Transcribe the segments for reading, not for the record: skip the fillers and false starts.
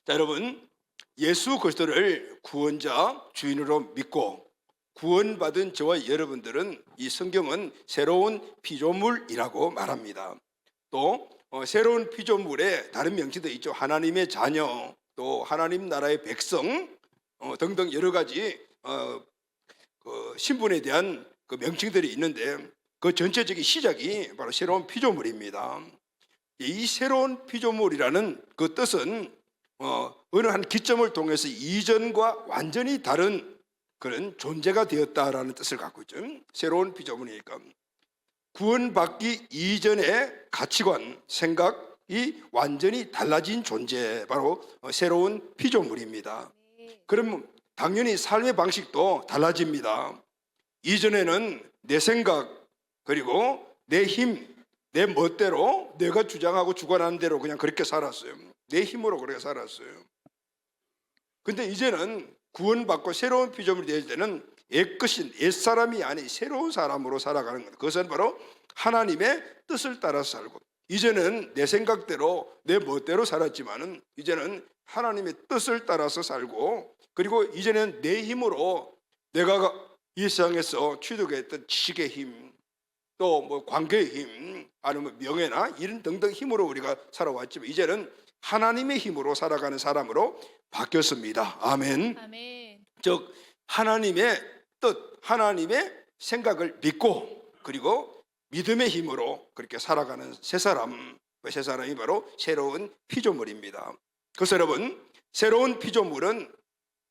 자, 여러분, 예수 그리스도를 구원자, 주인으로 믿고 구원받은 저와 여러분들은 이 성경은 새로운 피조물이라고 말합니다. 또 새로운 피조물에 다른 명칭도 있죠. 하나님의 자녀, 또 하나님 나라의 백성 등등 여러 가지 신분에 대한 그 명칭들이 있는데, 그 전체적인 시작이 바로 새로운 피조물입니다. 이 새로운 피조물이라는 그 뜻은 어느 한 기점을 통해서 이전과 완전히 다른 그런 존재가 되었다라는 뜻을 갖고 있죠. 새로운 피조물이니까 구원받기 이전의 가치관, 생각이 완전히 달라진 존재, 바로 새로운 피조물입니다. 그럼 당연히 삶의 방식도 달라집니다. 이전에는 내 생각, 그리고 내 힘, 내 멋대로 내가 주장하고 주관하는 대로 그냥 그렇게 살았어요. 내 힘으로 그렇게 살았어요. 근데 이제는 구원받고 새로운 피조물이 될 때는 옛사람이 아닌 새로운 사람으로 살아가는 것. 그것은 바로 하나님의 뜻을 따라서 살고, 이제는 내 생각대로 내 멋대로 살았지만은 이제는 하나님의 뜻을 따라서 살고, 그리고 이제는 내 힘으로 내가 이 세상에서 취득했던 지식의 힘, 또 뭐 관계의 힘, 아니면 명예나 이런 등등 힘으로 우리가 살아왔지만 이제는 하나님의 힘으로 살아가는 사람으로 바뀌었습니다. 아멘. 아멘. 즉 하나님의 뜻, 하나님의 생각을 믿고 그리고 믿음의 힘으로 그렇게 살아가는 새 사람이 바로 새로운 피조물입니다. 그래서 여러분, 새로운 피조물은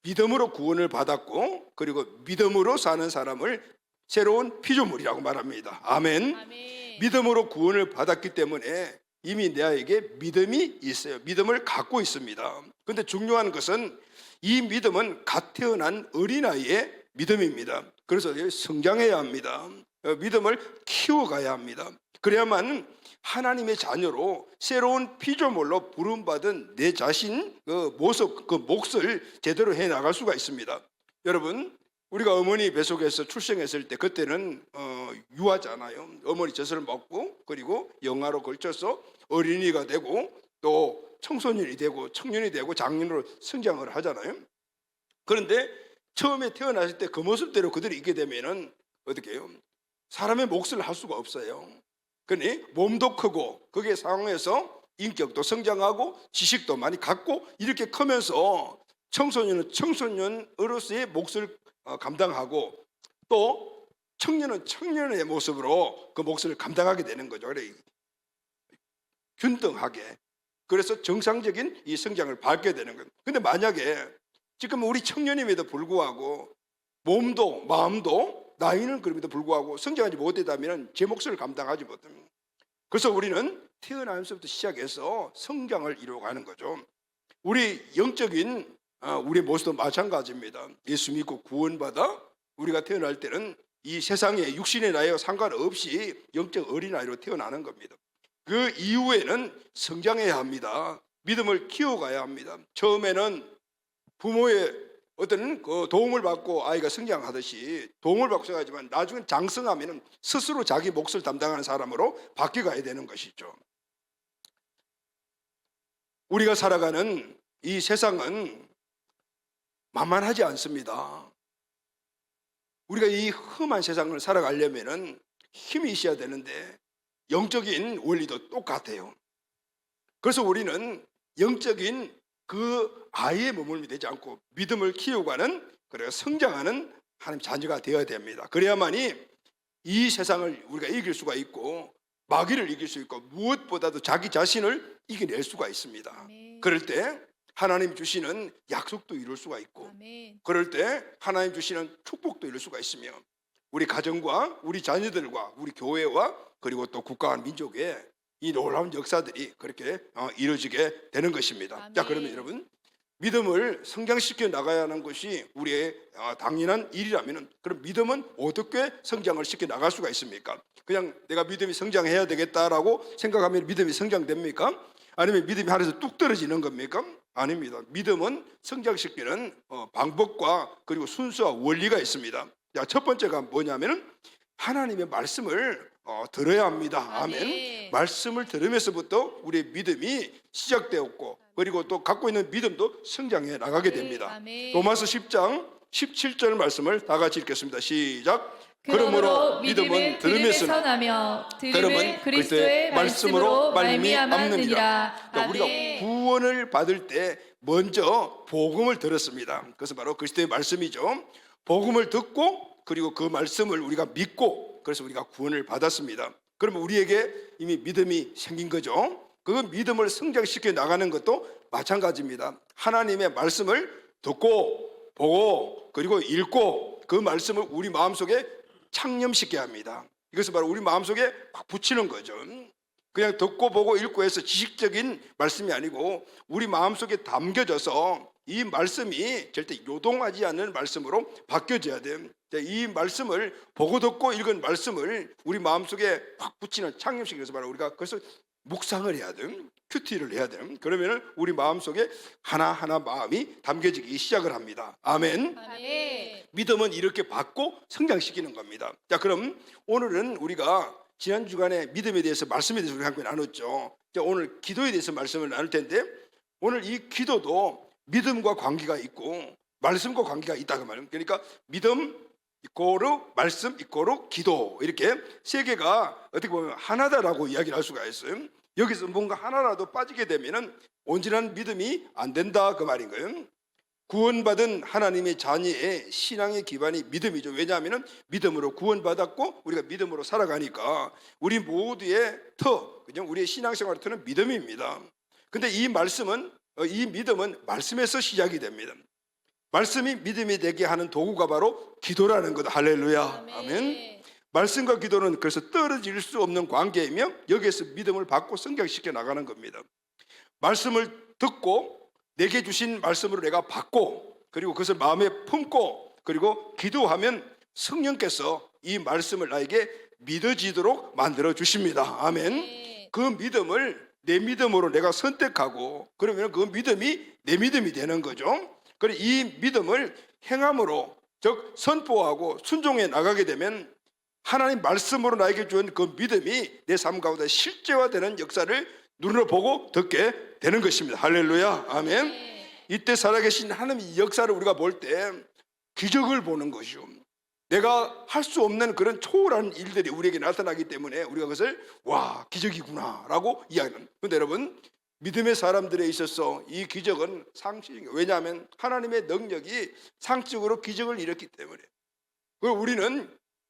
믿음으로 구원을 받았고 그리고 믿음으로 사는 사람을 새로운 피조물이라고 말합니다. 아멘. 아멘. 믿음으로 구원을 받았기 때문에 이미 내게 믿음이 있어요. 믿음을 갖고 있습니다. 그런데 중요한 것은 이 믿음은 갓 태어난 어린아이의 믿음입니다. 그래서 성장해야 합니다. 믿음을 키워가야 합니다. 그래야만 하나님의 자녀로 새로운 피조물로 부름받은 내 자신 그 모습, 그 몫을 제대로 해나갈 수가 있습니다. 여러분, 우리가 어머니 뱃속에서 출생했을 때 그때는 유아잖아요. 어머니 젖을 먹고 그리고 영아로 걸쳐서 어린이가 되고 또 청소년이 되고 청년이 되고 장년으로 성장을 하잖아요. 그런데 처음에 태어났을 때 그 모습대로 그들이 있게 되면은 어떻게 해요? 사람의 몫을 할 수가 없어요. 그러니 몸도 크고 거기에 상황에서 인격도 성장하고 지식도 많이 갖고 이렇게 크면서 청소년은 청소년으로서의 몫을 감당하고 또 청년은 청년의 모습으로 그 몫을 감당하게 되는 거죠. 그래, 균등하게. 그래서 정상적인 이 성장을 밟게 되는 거예요. 근데 만약에 지금 우리 청년임에도 불구하고 몸도 마음도 나이는 그럼에도 불구하고 성장하지 못했다면 제 몫을 감당하지 못합니다. 그래서 우리는 태어나면서부터 시작해서 성장을 이루어가는 거죠. 우리 영적인 우리의 모습도 마찬가지입니다. 예수 믿고 구원받아 우리가 태어날 때는 이 세상의 육신의 나이와 상관없이 영적 어린아이로 태어나는 겁니다. 그 이후에는 성장해야 합니다. 믿음을 키워가야 합니다. 처음에는 부모의 어떤 그 도움을 받고 아이가 성장하듯이 도움을 받고 생각하지만 나중에 장성하면 스스로 자기 몫을 담당하는 사람으로 바뀌어가야 되는 것이죠. 우리가 살아가는 이 세상은 만만하지 않습니다. 우리가 이 험한 세상을 살아가려면 힘이 있어야 되는데 영적인 원리도 똑같아요. 그래서 우리는 영적인 그 아이의 머물면 되지 않고 믿음을 키우고가는, 그래서 성장하는 하나님 자녀가 되어야 됩니다. 그래야만이 이 세상을 우리가 이길 수가 있고 마귀를 이길 수 있고 무엇보다도 자기 자신을 이겨낼 수가 있습니다. 아멘. 그럴 때 하나님 주시는 약속도 이룰 수가 있고 아멘. 그럴 때 하나님 주시는 축복도 이룰 수가 있으며 우리 가정과 우리 자녀들과 우리 교회와 그리고 또 국가와 민족의 이 놀라운 역사들이 그렇게 이루어지게 되는 것입니다. 아멘. 자, 그러면 여러분, 믿음을 성장시켜 나가야 하는 것이 우리의 당연한 일이라면 그럼 믿음은 어떻게 성장을 시켜 나갈 수가 있습니까? 그냥 내가 믿음이 성장해야 되겠다라고 생각하면 믿음이 성장됩니까? 아니면 믿음이 하늘에서 뚝 떨어지는 겁니까? 아닙니다. 믿음은 성장시키는 방법과 그리고 순서와 원리가 있습니다. 자, 첫 번째가 뭐냐면 하나님의 말씀을 들어야 합니다. 아멘. 아멘. 말씀을 들으면서부터 우리의 믿음이 시작되었고 그리고 또 갖고 있는 믿음도 성장해 나가게 됩니다. 아멘. 로마서 10장 17절 말씀을 다 같이 읽겠습니다. 시작. 그러므로 믿음은 들음에서 나며 들음은 그리스도의 말씀으로 말미암았느니라. 그러니까 우리가 구원을 받을 때 먼저 복음을 들었습니다. 그것은 바로 그리스도의 말씀이죠. 복음을 듣고 그리고 그 말씀을 우리가 믿고 그래서 우리가 구원을 받았습니다. 그러면 우리에게 이미 믿음이 생긴 거죠. 그 믿음을 성장시켜 나가는 것도 마찬가지입니다. 하나님의 말씀을 듣고 보고 그리고 읽고 그 말씀을 우리 마음속에 창념시켜야 합니다. 이것은 바로 우리 마음속에 막 붙이는 거죠. 그냥 듣고 보고 읽고 해서 지식적인 말씀이 아니고 우리 마음속에 담겨져서 이 말씀이 절대 요동하지 않는 말씀으로 바뀌어져야 돼요. 이 말씀을 보고 듣고 읽은 말씀을 우리 마음속에 확 붙이는 창념시켜서 바로 우리가 그래서 묵상을 해야 돼요. 큐티를 해야 돼요. 그러면 우리 마음속에 하나하나 마음이 담겨지기 시작을 합니다. 아멘. 아멘. 믿음은 이렇게 받고 성장시키는 겁니다. 자, 그럼 오늘은 우리가 지난 주간에 믿음에 대해서 말씀에 대해서 우리가 함께 나눴죠. 자, 오늘 기도에 대해서 말씀을 나눌 텐데 오늘 이 기도도 믿음과 관계가 있고 말씀과 관계가 있다 그 말이에요. 그러니까 믿음 이꼬르 말씀 이꼬르 기도 이렇게 세 개가 어떻게 보면 하나다라고 이야기를 할 수가 있어요. 여기서 뭔가 하나라도 빠지게 되면은 온전한 믿음이 안 된다 그 말인 거예요. 구원받은 하나님의 자녀의 신앙의 기반이 믿음이죠. 왜냐하면 믿음으로 구원받았고 우리가 믿음으로 살아가니까 우리 모두의 터, 그냥 우리의 신앙생활의 터는 믿음입니다. 근데 이 믿음은 말씀에서 시작이 됩니다. 말씀이 믿음이 되게 하는 도구가 바로 기도라는 것. 할렐루야. 아멘. 말씀과 기도는 그래서 떨어질 수 없는 관계이며 여기에서 믿음을 받고 성장시켜 나가는 겁니다. 말씀을 듣고 내게 주신 말씀으로 내가 받고 그리고 그것을 마음에 품고 그리고 기도하면 성령께서 이 말씀을 나에게 믿어지도록 만들어 주십니다. 아멘. 그 믿음을 내 믿음으로 내가 선택하고 그러면 그 믿음이 내 믿음이 되는 거죠. 그리고 이 믿음을 행함으로 즉 선포하고 순종해 나가게 되면 하나님 말씀으로 나에게 준 그 믿음이 내 삶 가운데 실제화되는 역사를 눈으로 보고 듣게 되는 것입니다. 할렐루야. 아멘. 이때 살아계신 하나님의 역사를 우리가 볼 때 기적을 보는 것이요. 내가 할 수 없는 그런 초월한 일들이 우리에게 나타나기 때문에 우리가 그것을 와 기적이구나 라고 이야기하는. 그런데 여러분 믿음의 사람들에 있어서 이 기적은 상식이에요. 왜냐하면 하나님의 능력이 상식으로 기적을 일으켰기 때문에. 그리고 우리는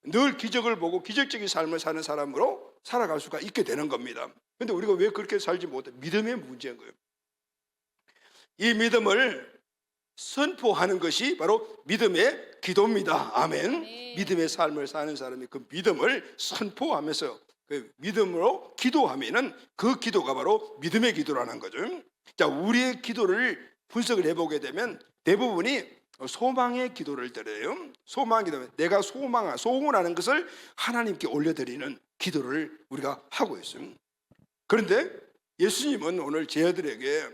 늘 기적을 보고 기적적인 삶을 사는 사람으로 살아갈 수가 있게 되는 겁니다. 그런데 우리가 왜 그렇게 살지 못해? 믿음의 문제인 거예요. 이 믿음을 선포하는 것이 바로 믿음의 기도입니다. 아멘. 믿음의 삶을 사는 사람이 그 믿음을 선포하면서 그 믿음으로 기도하면은 그 기도가 바로 믿음의 기도라는 거죠. 자, 우리의 기도를 분석을 해보게 되면 대부분이 소망의 기도를 드려요. 소망의 기도, 내가 소원하는 것을 하나님께 올려드리는 기도를 우리가 하고 있어요. 그런데 예수님은 오늘 제 아들에게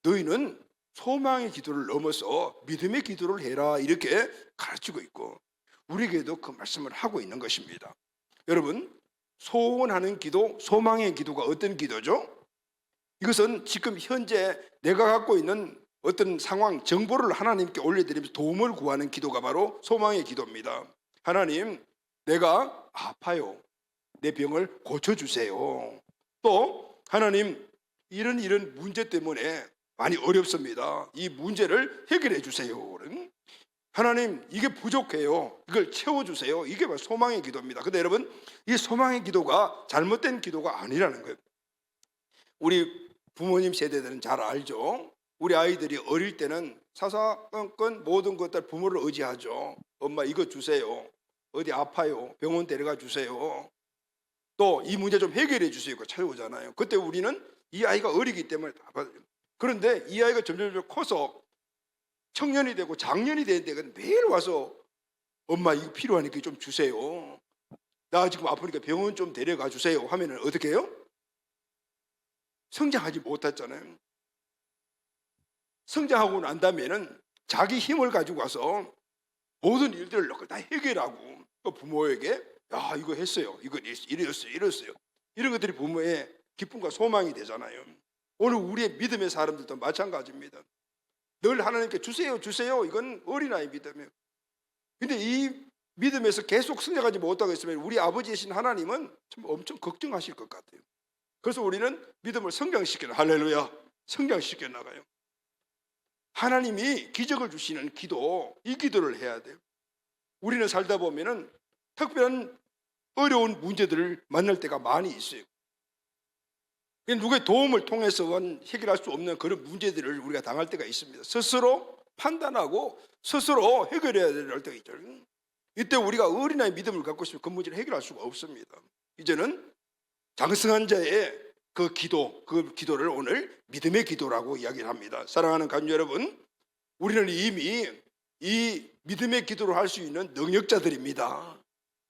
너희는 소망의 기도를 넘어서 믿음의 기도를 해라 이렇게 가르치고 있고 우리에게도 그 말씀을 하고 있는 것입니다. 여러분 소원하는 기도, 소망의 기도가 어떤 기도죠? 이것은 지금 현재 내가 갖고 있는 어떤 상황, 정보를 하나님께 올려드리면서 도움을 구하는 기도가 바로 소망의 기도입니다. 하나님, 내가 아파요. 내 병을 고쳐주세요. 또 하나님, 이런 문제 때문에 많이 어렵습니다. 이 문제를 해결해 주세요. 하나님, 이게 부족해요. 이걸 채워주세요. 이게 바로 소망의 기도입니다. 근데 여러분, 이 소망의 기도가 잘못된 기도가 아니라는 거예요. 우리 부모님 세대들은 잘 알죠. 우리 아이들이 어릴 때는 사사건건 모든 것들 부모를 의지하죠. 엄마 이거 주세요. 어디 아파요. 병원 데려가 주세요. 또 이 문제 좀 해결해 주세요. 찾아오잖아요. 그때 우리는 이 아이가 어리기 때문에 다 받아요. 그런데 이 아이가 점점 커서 청년이 되고 장년이 되는데 매일 와서 엄마 이거 필요하니까 좀 주세요. 나 지금 아프니까 병원 좀 데려가 주세요 하면은 어떻게 해요? 성장하지 못했잖아요. 성장하고 난다면은 자기 힘을 가지고 와서 모든 일들을 다 해결하고 또 부모에게 야, 이거 했어요. 이거 이랬어요. 이런 것들이 부모의 기쁨과 소망이 되잖아요. 오늘 우리의 믿음의 사람들도 마찬가지입니다. 늘 하나님께 주세요, 주세요. 이건 어린아이 믿음이에요. 근데 이 믿음에서 계속 승리하지 못하고 있으면 우리 아버지이신 하나님은 좀 엄청 걱정하실 것 같아요. 그래서 우리는 믿음을 성장시켜, 할렐루야, 성장시켜 나가요. 하나님이 기적을 주시는 기도, 이 기도를 해야 돼요. 우리는 살다 보면은 특별한 어려운 문제들을 만날 때가 많이 있어요. 누구의 도움을 통해서는 해결할 수 없는 그런 문제들을 우리가 당할 때가 있습니다. 스스로 판단하고 스스로 해결해야 될 때가 있죠. 이때 우리가 어린아이 믿음을 갖고 있으면 그 문제를 해결할 수가 없습니다. 이제는 장성한 자의 그 기도를 오늘 믿음의 기도라고 이야기를 합니다. 사랑하는 가족 여러분, 우리는 이미 이 믿음의 기도를 할 수 있는 능력자들입니다.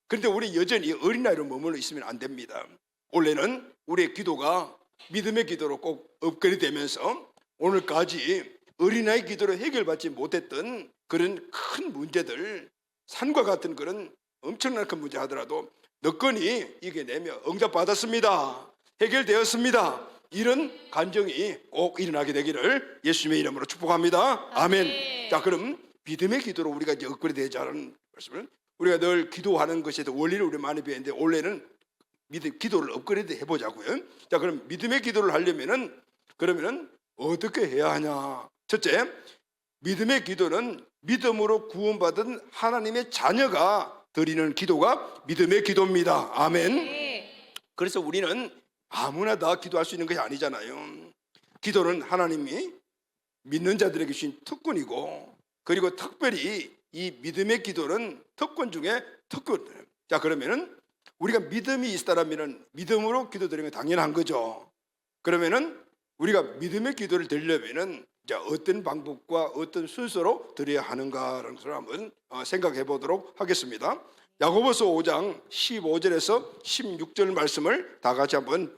그런데 우리 여전히 어린아이로 머물러 있으면 안 됩니다. 원래는 우리의 기도가 믿음의 기도로 꼭 업그레이드되면서 오늘까지 어린아이 기도로 해결받지 못했던 그런 큰 문제들, 산과 같은 그런 엄청난 큰 문제 하더라도 너건이 이겨내며 응답받았습니다, 해결되었습니다, 이런 간증이 꼭 일어나게 되기를 예수님의 이름으로 축복합니다. 아멘. 자, 그럼 믿음의 기도로 우리가 이제 업그레이드 되자는 말씀은, 우리가 늘 기도하는 것에 대해 원리를 우리 많이 배웠는데 원래는 기도를 업그레이드 해보자고요. 자, 그럼 믿음의 기도를 하려면은 그러면은 어떻게 해야 하냐? 첫째, 믿음의 기도는 믿음으로 구원받은 하나님의 자녀가 드리는 기도가 믿음의 기도입니다. 아멘. 그래서 우리는 아무나 다 기도할 수 있는 것이 아니잖아요. 기도는 하나님이 믿는 자들에게 주신 특권이고, 그리고 특별히 이 믿음의 기도는 특권 중에 특권. 자, 그러면은 우리가 믿음이 있다라면 믿음으로 기도드리는 게 당연한 거죠. 그러면은 우리가 믿음의 기도를 드리려면은 이제 어떤 방법과 어떤 순서로 드려야 하는가라는 것을 한번 생각해 보도록 하겠습니다. 야고보서 5장 15절에서 16절 말씀을 다 같이 한번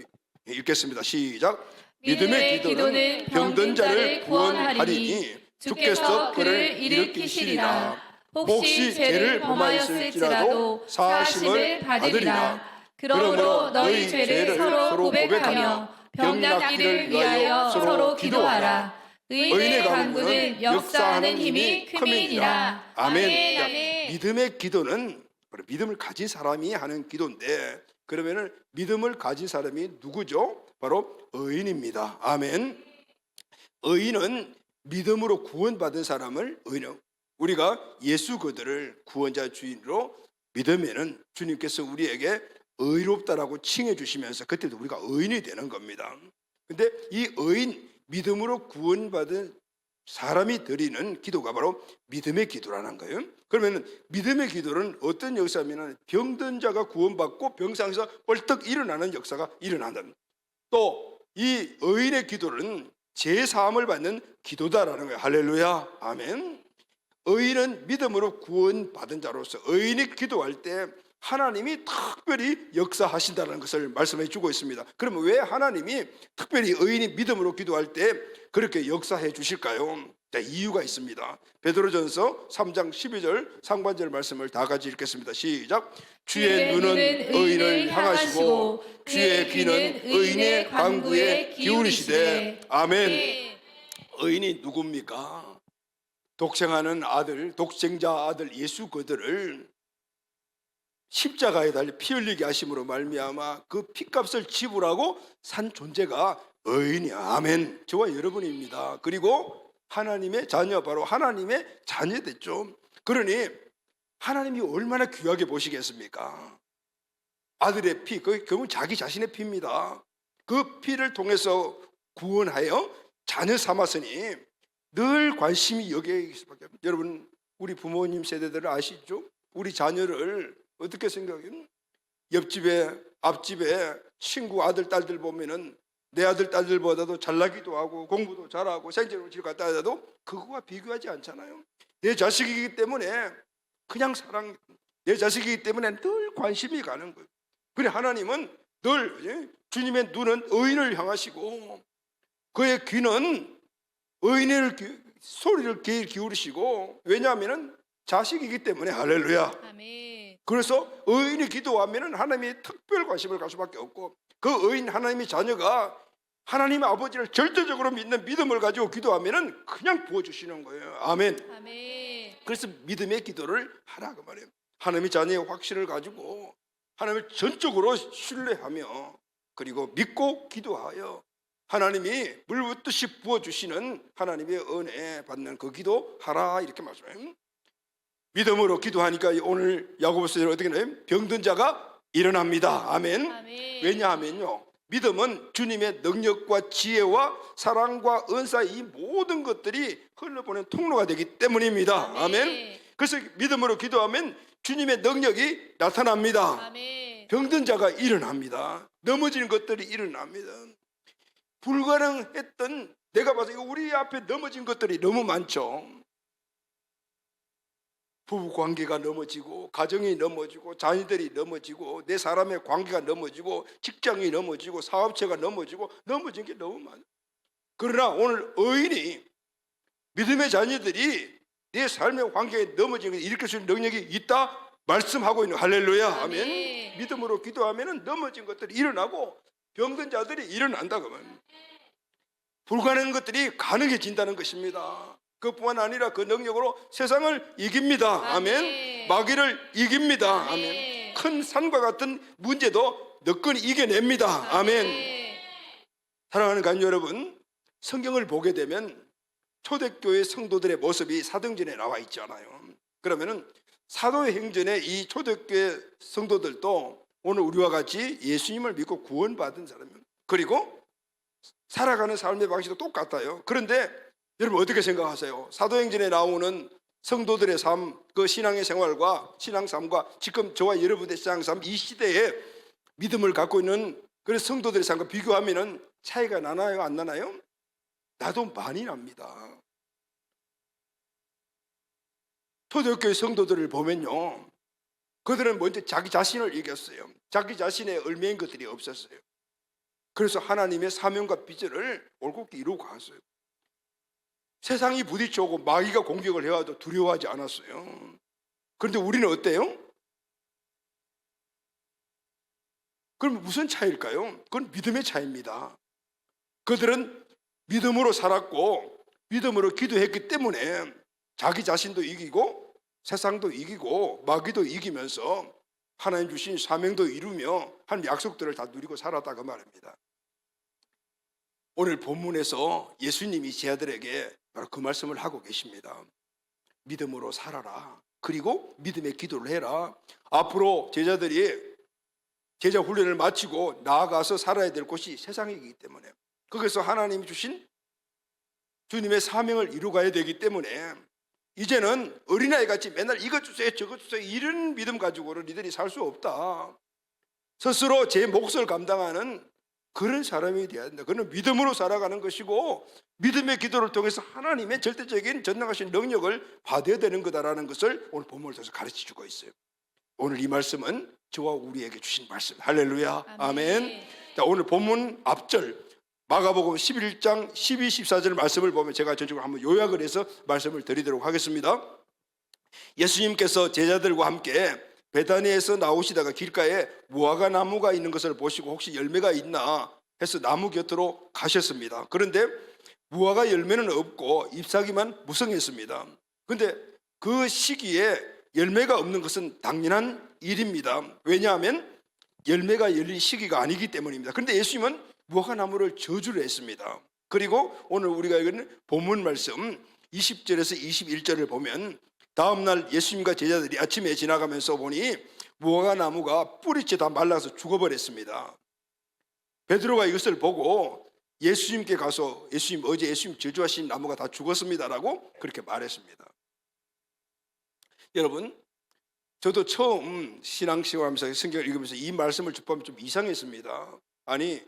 읽겠습니다. 시작. 믿음의 기도는 병든 자를 구원하리니 주께서 그를 일으키시리라. 혹시 죄를 범하였을지라도 사하심을 받으리라. 그러므로 너희 죄를 서로 고백하며 병 낫기를 위하여 서로 기도하라. 의인의 간구는 역사하는 힘이 큼이니라. 아멘. 아멘. 믿음의 기도는 바로 믿음을 가진 사람이 하는 기도인데, 그러면은 믿음을 가진 사람이 누구죠? 바로 의인입니다. 아멘. 의인은 믿음으로 구원받은 사람을 의인, 우리가 예수 그들을 구원자 주인으로 믿으면은 주님께서 우리에게 의롭다라고 칭해 주시면서 그때도 우리가 의인이 되는 겁니다. 근데 이 의인, 믿음으로 구원받은 사람이 드리는 기도가 바로 믿음의 기도라는 거예요. 그러면 믿음의 기도는 어떤 역사냐면 병든 자가 구원받고 병상에서 벌떡 일어나는 역사가 일어난다. 또 이 의인의 기도는 제사함을 받는 기도다라는 거예요. 할렐루야. 아멘. 의인은 믿음으로 구원받은 자로서 의인이 기도할 때 하나님이 특별히 역사하신다는 것을 말씀해 주고 있습니다. 그러면 왜 하나님이 특별히 의인이 믿음으로 기도할 때 그렇게 역사해 주실까요? 자, 이유가 있습니다. 베드로전서 3장 12절 상반절 말씀을 다 같이 읽겠습니다. 시작. 주의 눈은 의인을 향하시고 주의 귀는 의인의 간구에 기울이시되. 아멘. 의인이 누굽니까? 독생하는 아들, 독생자 아들 예수 그들을 십자가에 달려 피 흘리게 하심으로 말미암아 그 피값을 지불하고 산 존재가 의인이야. 아멘. 저와 여러분입니다. 그리고 하나님의 자녀, 바로 하나님의 자녀 됐죠. 그러니 하나님이 얼마나 귀하게 보시겠습니까? 아들의 피, 그건 자기 자신의 피입니다. 그 피를 통해서 구원하여 자녀 삼았으니 늘 관심이 여기에 있을 수밖에 없어요. 여러분, 우리 부모님 세대들을 아시죠? 우리 자녀를 어떻게 생각해요? 옆집에, 앞집에 친구 아들, 딸들 보면은 내 아들, 딸들보다도 잘나기도 하고 공부도 잘하고 생체를 갖다 해도 그거와 비교하지 않잖아요. 내 자식이기 때문에 그냥 사랑, 내 자식이기 때문에 늘 관심이 가는 거예요. 그래, 하나님은 늘 주님의 눈은 의인을 향하시고 그의 귀는 의인의 소리를 기울이시고, 왜냐하면 자식이기 때문에. 할렐루야. 아멘. 그래서 의인이 기도하면 하나님이 특별 관심을 갈 수밖에 없고, 그 의인 하나님의 자녀가 하나님 아버지를 절대적으로 믿는 믿음을 가지고 기도하면 그냥 부어주시는 거예요. 아멘. 아멘. 그래서 믿음의 기도를 하라 그 말이에요. 하나님의 자녀의 확신을 가지고 하나님을 전적으로 신뢰하며, 그리고 믿고 기도하여 하나님이 물 붓듯이 부어주시는 하나님의 은혜 받는 그 기도 하라, 이렇게 말씀해요. 믿음으로 기도하니까 오늘 야고보서에 어떻게 나요? 병든 자가 일어납니다. 아멘. 아멘. 왜냐하면요, 믿음은 주님의 능력과 지혜와 사랑과 은사, 이 모든 것들이 흘러보낸 통로가 되기 때문입니다. 아멘. 그래서 믿음으로 기도하면 주님의 능력이 나타납니다. 아멘. 병든 자가 일어납니다. 넘어지는 것들이 일어납니다. 불가능했던, 내가 봐서 이거 우리 앞에 넘어진 것들이 너무 많죠. 부부 관계가 넘어지고, 가정이 넘어지고, 자녀들이 넘어지고, 내 사람의 관계가 넘어지고, 직장이 넘어지고, 사업체가 넘어지고, 넘어진 게 너무 많아요. 그러나 오늘 의인이, 믿음의 자녀들이 내 삶의 관계에 넘어진 걸 일으킬 수 있는 능력이 있다 말씀하고 있는, 할렐루야. 아멘. 믿음으로 기도하면 넘어진 것들이 일어나고 병든 자들이 일어난다 그러면 불가능한 것들이 가능해진다는 것입니다. 그뿐만 아니라 그 능력으로 세상을 이깁니다. 아멘. 마귀를 이깁니다. 아멘. 큰 산과 같은 문제도 너끈히 이겨냅니다. 아멘. 사랑하는 가족 여러분, 성경을 보게 되면 초대교회 성도들의 모습이 사도행전에 나와 있잖아요. 그러면은 사도행전의 이 초대교회 성도들도 오늘 우리와 같이 예수님을 믿고 구원받은 사람이에요. 그리고 살아가는 삶의 방식도 똑같아요. 그런데 여러분 어떻게 생각하세요? 사도행전에 나오는 성도들의 삶, 그 신앙의 생활과 신앙 삶과 지금 저와 여러분의 신앙 삶, 이 시대에 믿음을 갖고 있는 그런 성도들의 삶과 비교하면 차이가 나나요? 안 나나요? 나도 많이 납니다. 초대교회 성도들을 보면요, 그들은 먼저 자기 자신을 이겼어요. 자기 자신의 얼매인 것들이 없었어요. 그래서 하나님의 사명과 비전을 올곧게 이루고 갔어요. 세상이 부딪혀오고 마귀가 공격을 해와도 두려워하지 않았어요. 그런데 우리는 어때요? 그럼 무슨 차이일까요? 그건 믿음의 차이입니다. 그들은 믿음으로 살았고 믿음으로 기도했기 때문에 자기 자신도 이기고 세상도 이기고 마귀도 이기면서 하나님 주신 사명도 이루며 하나님 약속들을 다 누리고 살았다 그 말입니다. 오늘 본문에서 예수님이 제자들에게 바로 그 말씀을 하고 계십니다. 믿음으로 살아라. 그리고 믿음의 기도를 해라. 앞으로 제자들이 제자 훈련을 마치고 나아가서 살아야 될 곳이 세상이기 때문에, 거기서 하나님이 주신 주님의 사명을 이루어가야 되기 때문에 이제는 어린아이 같이 맨날 이것 주세요 저것 주세요 이런 믿음 가지고는 니들이 살 수 없다. 스스로 제 몫을 감당하는 그런 사람이 되어야 된다. 그는 믿음으로 살아가는 것이고 믿음의 기도를 통해서 하나님의 절대적인 전능하신 능력을 받아야 되는 거다라는 것을 오늘 본문을 통해서 가르쳐주고 있어요. 오늘 이 말씀은 저와 우리에게 주신 말씀. 할렐루야. 아멘. 자, 오늘 본문 앞절 마가복음 11장 12, 14절 말씀을 보면 제가 전적으로 한번 요약을 해서 말씀을 드리도록 하겠습니다. 예수님께서 제자들과 함께 베다니에서 나오시다가 길가에 무화과 나무가 있는 것을 보시고 혹시 열매가 있나 해서 나무 곁으로 가셨습니다. 그런데 무화과 열매는 없고 잎사귀만 무성했습니다. 그런데 그 시기에 열매가 없는 것은 당연한 일입니다. 왜냐하면 열매가 열릴 시기가 아니기 때문입니다. 그런데 예수님은 무화과 나무를 저주를 했습니다. 그리고 오늘 우리가 읽은 본문 말씀 20절에서 21절을 보면 다음날 예수님과 제자들이 아침에 지나가면서 보니 무화과 나무가 뿌리째 다 말라서 죽어버렸습니다. 베드로가 이것을 보고 예수님께 가서 예수님, 어제 예수님 저주하신 나무가 다 죽었습니다라고 그렇게 말했습니다. 여러분, 저도 처음 신앙생활 하면서 성경을 읽으면서 이 말씀을 접하면 좀 이상했습니다. 아니,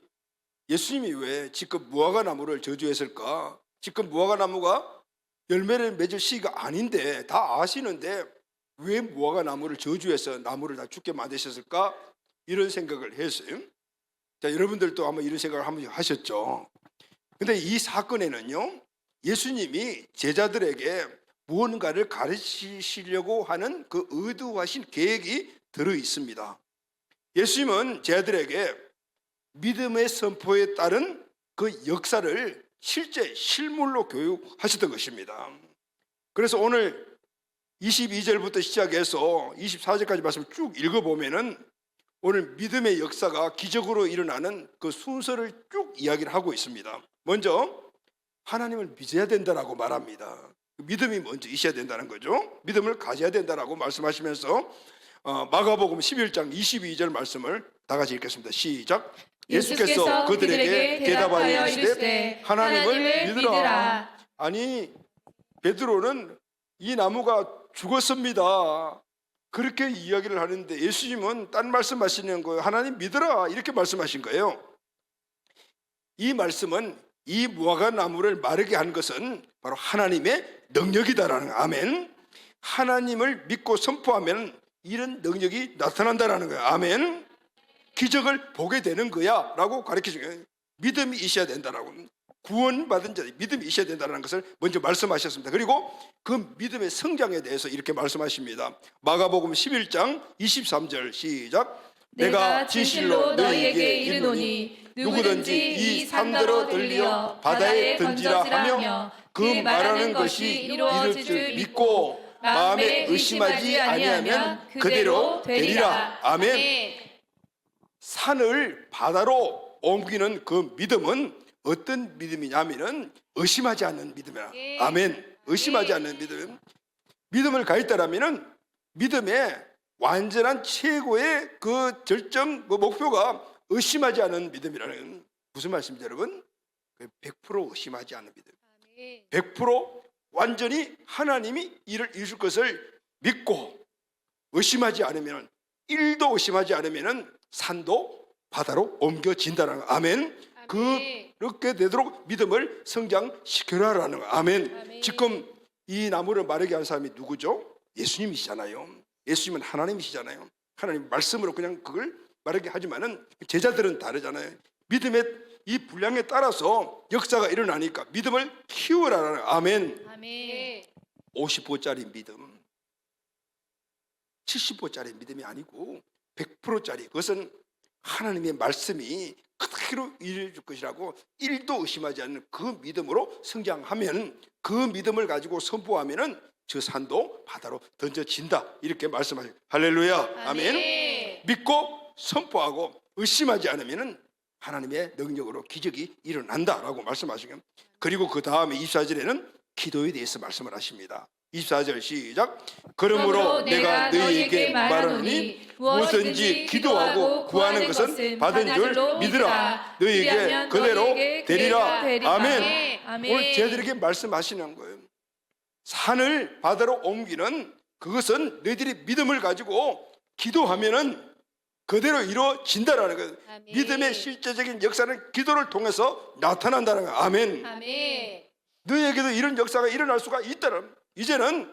예수님이 왜 지금 무화과 나무를 저주했을까? 지금 무화과 나무가 열매를 맺을 시기가 아닌데 다 아시는데 왜 무화과 나무를 저주해서 나무를 다 죽게 만드셨을까? 이런 생각을 했어요. 자, 여러분들도 아마 이런 생각을 한번 하셨죠. 근데 이 사건에는요, 예수님이 제자들에게 무언가를 가르치시려고 하는 그 의도하신 계획이 들어 있습니다. 예수님은 제자들에게 믿음의 선포에 따른 그 역사를 실제 실물로 교육하셨던 것입니다. 그래서 오늘 22절부터 시작해서 24절까지 말씀을 쭉 읽어보면은 오늘 믿음의 역사가 기적으로 일어나는 그 순서를 쭉 이야기를 하고 있습니다. 먼저 하나님을 믿어야 된다라고 말합니다. 믿음이 먼저 있어야 된다는 거죠. 믿음을 가져야 된다라고 말씀하시면서 마가복음 11장 22절 말씀을 다 같이 읽겠습니다. 시작. 예수께서 그들에게 대답하여 이르시되 하나님을 믿으라. 아니 베드로는 이 나무가 죽었습니다. 그렇게 이야기를 하는데 예수님은 딴 말씀하시는 거예요. 하나님 믿으라 이렇게 말씀하신 거예요. 이 말씀은 이 무화과 나무를 마르게 한 것은 바로 하나님의 능력이다라는 거예요. 아멘. 하나님을 믿고 선포하면 이런 능력이 나타난다라는 거예요. 아멘. 기적을 보게 되는 거야 라고 가르쳐준 거예요. 믿음이 있어야 된다라고. 구원받은 자 믿음이 있어야 된다는 것을 먼저 말씀하셨습니다. 그리고 그 믿음의 성장에 대해서 이렇게 말씀하십니다. 마가복음 11장 23절 시작. 내가 진실로 너희에게 이르노니 누구든지 이 산더러 들리어 바다에 던지라 하며 그 말하는 것이 이루어질 줄 믿고 마음에 의심하지 아니하면 그대로 되리라. 아멘. 산을 바다로 옮기는 그 믿음은 어떤 믿음이냐면은 의심하지 않는 믿음이야. 아멘. 의심하지 않는 믿음. 믿음을 가졌다라면은 믿음의 완전한 최고의 그 절정, 그 목표가 의심하지 않는 믿음이라는 무슨 말씀이죠, 여러분? 100% 의심하지 않는 믿음. 100% 완전히 하나님이 이를 이루실 것을 믿고 의심하지 않으면 1도 의심하지 않으면 산도 바다로 옮겨진다는 거. 아멘. 그렇게 되도록 믿음을 성장시켜라라는 거. 아멘. 지금 이 나무를 마르게 한 사람이 누구죠? 예수님이시잖아요. 예수님은 하나님이시잖아요. 하나님 말씀으로 그냥 그걸 마르게 하지만은 제자들은 다르잖아요. 믿음의 이 분량에 따라서 역사가 일어나니까 믿음을 키우라라는 거. 아멘. 50호짜리 믿음, 70호짜리 믿음이 아니고 100%짜리 그것은 하나님의 말씀이 그대로 이루어질 것이라고 1도 의심하지 않는 그 믿음으로 성장하면 그 믿음을 가지고 선포하면은 저 산도 바다로 던져진다 이렇게 말씀하세요. 할렐루야. 아멘. 믿고 선포하고 의심하지 않으면은 하나님의 능력으로 기적이 일어난다라고 말씀하시고 그리고 그 다음에 24절에는 기도에 대해서 말씀을 하십니다. 24절 시작. 그러므로 내가 너희에게 말하노니 무엇든지 기도하고 구하는 것은 받은 줄 믿으라. 너희에게 그대로 되리라. 아멘. 오늘 제자들에게 말씀하시는 거예요. 산을 바다로 옮기는 그것은 너희들이 믿음을 가지고 기도하면은 그대로 이루어진다라는 거예요. 믿음의 실제적인 역사는 기도를 통해서 나타난다는 거예요. 아멘. 너희에게도 이런 역사가 일어날 수가 있다는. 이제는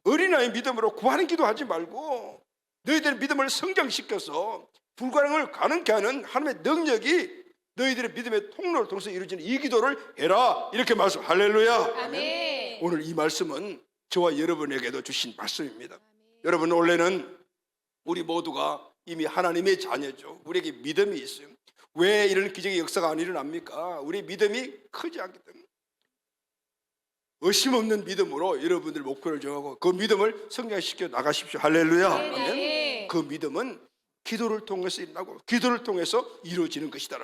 어린아이 믿음으로 구하는 기도하지 말고 너희들의 믿음을 성장시켜서 불가능을 가능케 하는 하나님의 능력이 너희들의 믿음의 통로를 통해서 이루어지는 이 기도를 해라 이렇게 말씀. 할렐루야. 아멘. 오늘 이 말씀은 저와 여러분에게도 주신 말씀입니다. 여러분 원래는 우리 모두가 이미 하나님의 자녀죠. 우리에게 믿음이 있어요. 왜 이런 기적의 역사가 안 일어납니까? 우리 믿음이 크지 않기 때문에. 의심 없는 믿음으로 여러분들 목표를 정하고 그 믿음을 성장시켜 나가십시오. 할렐루야. 아멘. 그 믿음은 기도를 통해서 일어나고 기도를 통해서 이루어지는 것이다.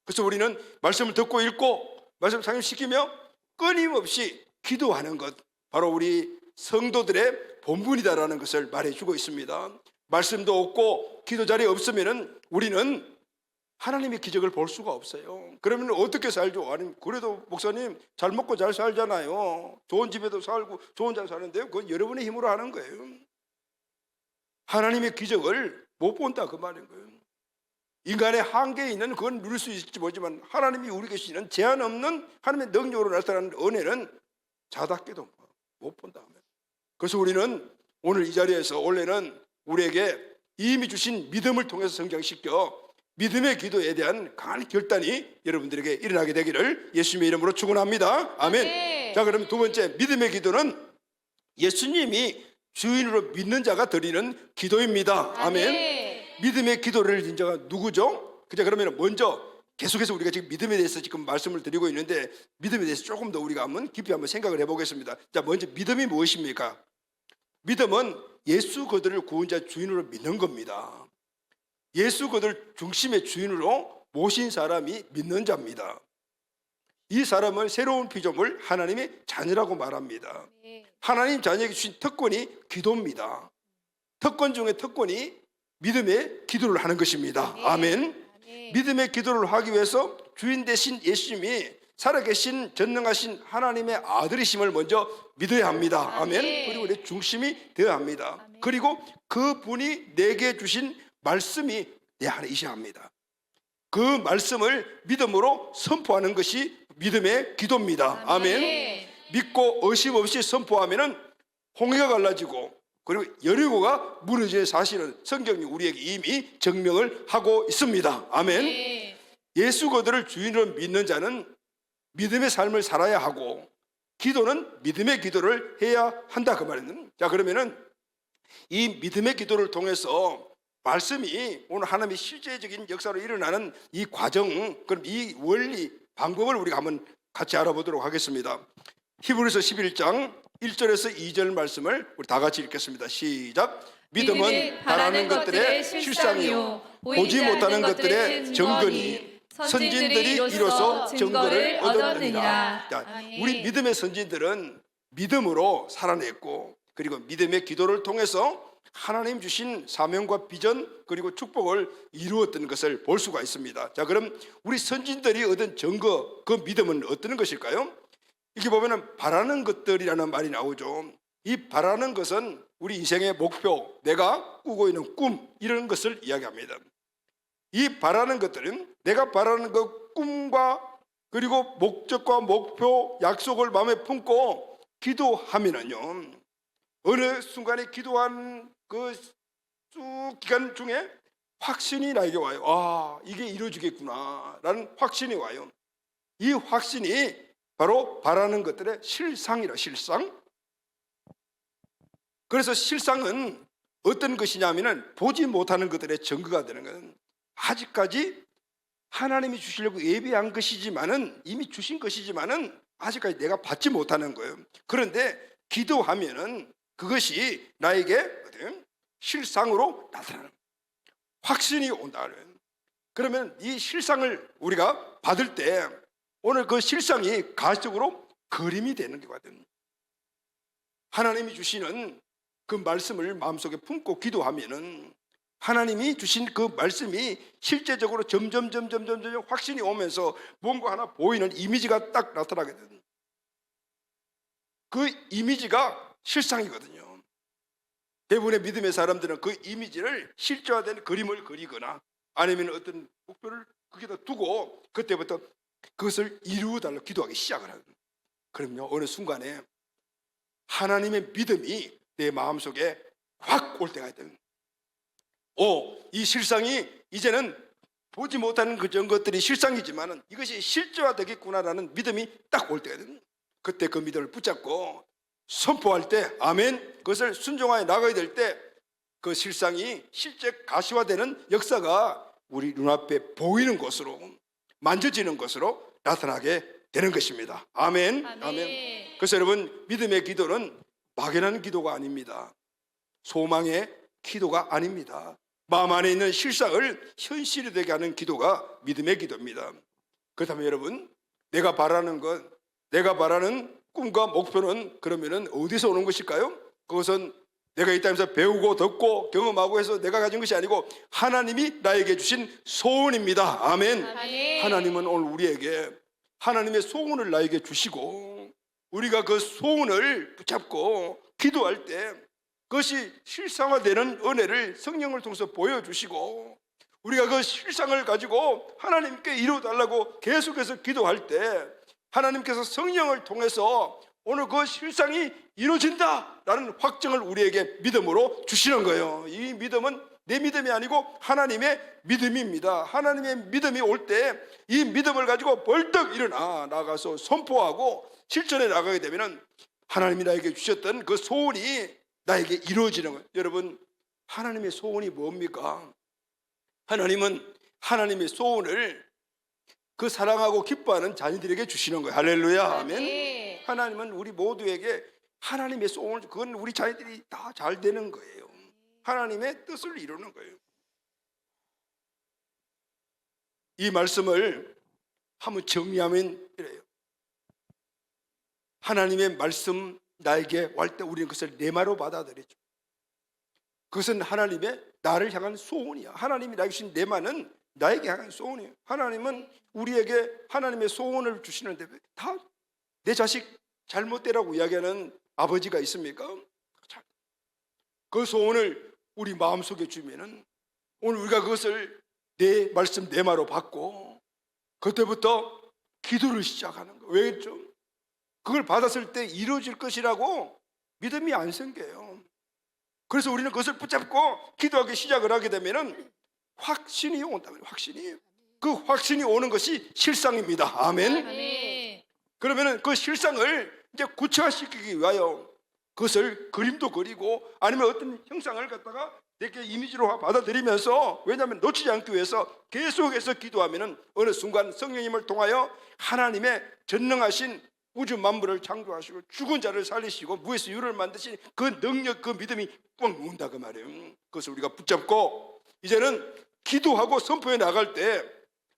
그래서 우리는 말씀을 듣고 읽고 말씀을 상용시키며 끊임없이 기도하는 것 바로 우리 성도들의 본분이다라는 것을 말해주고 있습니다. 말씀도 없고 기도 자리에 없으면 우리는 하나님의 기적을 볼 수가 없어요. 그러면 어떻게 살죠? 아니, 그래도 목사님 잘 먹고 잘 살잖아요. 좋은 집에도 살고 좋은 잘 사는데요. 그건 여러분의 힘으로 하는 거예요. 하나님의 기적을 못 본다 그 말인 거예요. 인간의 한계에 있는 그건 누릴 수 있을지 모르지만 하나님이 우리 계시는 제한 없는 하나님의 능력으로 나타나는 은혜는 자답게도 못 본다. 그래서 우리는 오늘 이 자리에서 원래는 우리에게 이미 주신 믿음을 통해서 성장시켜 믿음의 기도에 대한 강한 결단이 여러분들에게 일어나게 되기를 예수님의 이름으로 축원합니다. 아멘. 자, 그럼 두 번째 믿음의 기도는 예수님이 주인으로 믿는 자가 드리는 기도입니다. 아멘. 믿음의 기도를 드린 자가 누구죠? 그러면 먼저 계속해서 우리가 지금 믿음에 대해서 지금 말씀을 드리고 있는데 믿음에 대해서 조금 더 우리가 한번 깊이 한번 생각을 해보겠습니다. 자, 먼저 믿음이 무엇입니까? 믿음은 예수 그들을 구원자 주인으로 믿는 겁니다. 예수 그들 중심의 주인으로 모신 사람이 믿는 자입니다. 이 사람은 새로운 피조물 하나님의 자녀라고 말합니다. 하나님 자녀에게 주신 특권이 기도입니다. 특권 중에 특권이 믿음의 기도를 하는 것입니다. 아멘. 믿음의 기도를 하기 위해서 주인 되신 예수님이 살아계신 전능하신 하나님의 아들이심을 먼저 믿어야 합니다. 아멘. 그리고 내 중심이 되어야 합니다. 그리고 그분이 내게 주신 말씀이 내 안에 있어야 합니다. 그 말씀을 믿음으로 선포하는 것이 믿음의 기도입니다. 아멘. 믿고 의심 없이 선포하면은 홍해가 갈라지고 그리고 여리고가 무너지는 사실은 성경이 우리에게 이미 증명을 하고 있습니다. 아멘. 예수 그들을 주인으로 믿는 자는 믿음의 삶을 살아야 하고 기도는 믿음의 기도를 해야 한다 그 말이에요. 자, 그러면은 이 믿음의 기도를 통해서 말씀이 오늘 하나님의 실제적인 역사로 일어나는 이 과정, 그럼 이 원리, 방법을 우리가 한번 같이 알아보도록 하겠습니다. 히브리서 11장 1절에서 2절 말씀을 우리 다 같이 읽겠습니다. 시작. 믿음은 바라는 것들의 실상이요 보지 못하는 것들의 증거니 선진들이 이로써 증거를 얻었느니라. 자, 우리 믿음의 선진들은 믿음으로 살아냈고 그리고 믿음의 기도를 통해서 하나님 주신 사명과 비전 그리고 축복을 이루었던 것을 볼 수가 있습니다. 자, 그럼 우리 선진들이 얻은 증거, 그 믿음은 어떤 것일까요? 이렇게 보면은 바라는 것들이라는 말이 나오죠. 이 바라는 것은 우리 인생의 목표, 내가 꾸고 있는 꿈, 이런 것을 이야기합니다. 이 바라는 것들은 내가 바라는 그 꿈과 그리고 목적과 목표, 약속을 마음에 품고 기도하면은요, 어느 순간에 기도한 그 쭉 기간 중에 확신이 나에게 와요. 아, 이게 이루어지겠구나 라는 확신이 와요. 이 확신이 바로 바라는 것들의 실상이라. 실상. 그래서 실상은 어떤 것이냐면은 보지 못하는 것들의 증거가 되는 것은 아직까지 하나님이 주시려고 예비한 것이지만은 이미 주신 것이지만은 아직까지 내가 받지 못하는 거예요. 그런데 기도하면은 그것이 나에게 실상으로 나타나는 확신이 온다. 그러면 이 실상을 우리가 받을 때 오늘 그 실상이 가시적으로 그림이 되는 거거든. 하나님이 주시는 그 말씀을 마음속에 품고 기도하면은 하나님이 주신 그 말씀이 실제적으로 점점 확신이 오면서 뭔가 하나 보이는 이미지가 딱 나타나게 되는, 그 이미지가 실상이거든요. 대부분의 믿음의 사람들은 그 이미지를 실제화된 그림을 그리거나 아니면 어떤 목표를 거기다 두고 그때부터 그것을 이루어달라고 기도하기 시작을 하거든요. 그럼요, 어느 순간에 하나님의 믿음이 내 마음속에 확 올 때가 있거든요. 이 실상이 이제는 보지 못하는 그런 것들이 실상이지만 이것이 실제화되겠구나라는 믿음이 딱 올 때가 있거든요. 그때 그 믿음을 붙잡고 선포할 때, 아멘, 그것을 순종하여 나가야 될 때 그 실상이 실제 가시화되는 역사가 우리 눈앞에 보이는 것으로, 만져지는 것으로 나타나게 되는 것입니다. 아멘. 아멘. 그래서 여러분, 믿음의 기도는 막연한 기도가 아닙니다. 소망의 기도가 아닙니다. 마음 안에 있는 실상을 현실이 되게 하는 기도가 믿음의 기도입니다. 그렇다면 여러분, 내가 바라는 것, 내가 바라는 꿈과 목표는 그러면은 어디서 오는 것일까요? 그것은 내가 이 땅에서 배우고 듣고 경험하고 해서 내가 가진 것이 아니고 하나님이 나에게 주신 소원입니다. 아멘. 하나님은 오늘 우리에게 하나님의 소원을 나에게 주시고 우리가 그 소원을 붙잡고 기도할 때 그것이 실상화되는 은혜를 성령을 통해서 보여주시고 우리가 그 실상을 가지고 하나님께 이루어달라고 계속해서 기도할 때 하나님께서 성령을 통해서 오늘 그 실상이 이루어진다라는 확증을 우리에게 믿음으로 주시는 거예요. 이 믿음은 내 믿음이 아니고 하나님의 믿음입니다. 하나님의 믿음이 올 때 이 믿음을 가지고 벌떡 일어나 나가서 선포하고 실천해 나가게 되면 하나님이 나에게 주셨던 그 소원이 나에게 이루어지는 거예요. 여러분, 하나님의 소원이 뭡니까? 하나님은 하나님의 소원을 그 사랑하고 기뻐하는 자녀들에게 주시는 거예요. 할렐루야, 아멘. 하나님은 우리 모두에게 하나님의 소원, 그건 우리 자녀들이 다 잘 되는 거예요. 하나님의 뜻을 이루는 거예요. 이 말씀을 한번 정리하면 이래요. 하나님의 말씀 나에게 올 때 우리는 그것을 내마로 받아들이죠. 그것은 하나님의 나를 향한 소원이야. 하나님이 나에게 주신 내마는 나에게 향한 소원이에요. 하나님은 우리에게 하나님의 소원을 주시는데 다 내 자식 잘못되라고 이야기하는 아버지가 있습니까? 그 소원을 우리 마음속에 주면은 오늘 우리가 그것을 내 말씀 내마로 받고 그때부터 기도를 시작하는 거예요. 왜죠? 그걸 받았을 때 이루어질 것이라고 믿음이 안 생겨요. 그래서 우리는 그것을 붙잡고 기도하기 시작을 하게 되면은 확신이 온다. 확신이. 그 확신이 오는 것이 실상입니다. 아멘. 아멘. 그러면은 그 실상을 이제 구체화시키기 위하여 그것을 그림도 그리고 아니면 어떤 형상을 갖다가 내게 이미지로 받아들이면서, 왜냐하면 놓치지 않기 위해서 계속해서 기도하면은 어느 순간 성령님을 통하여 하나님의 전능하신 우주 만물을 창조하시고 죽은 자를 살리시고 무에서 유를 만드신 그 능력, 그 믿음이 꽉 누운다 그 말이에요. 그것을 우리가 붙잡고 이제는 기도하고 선포해 나갈 때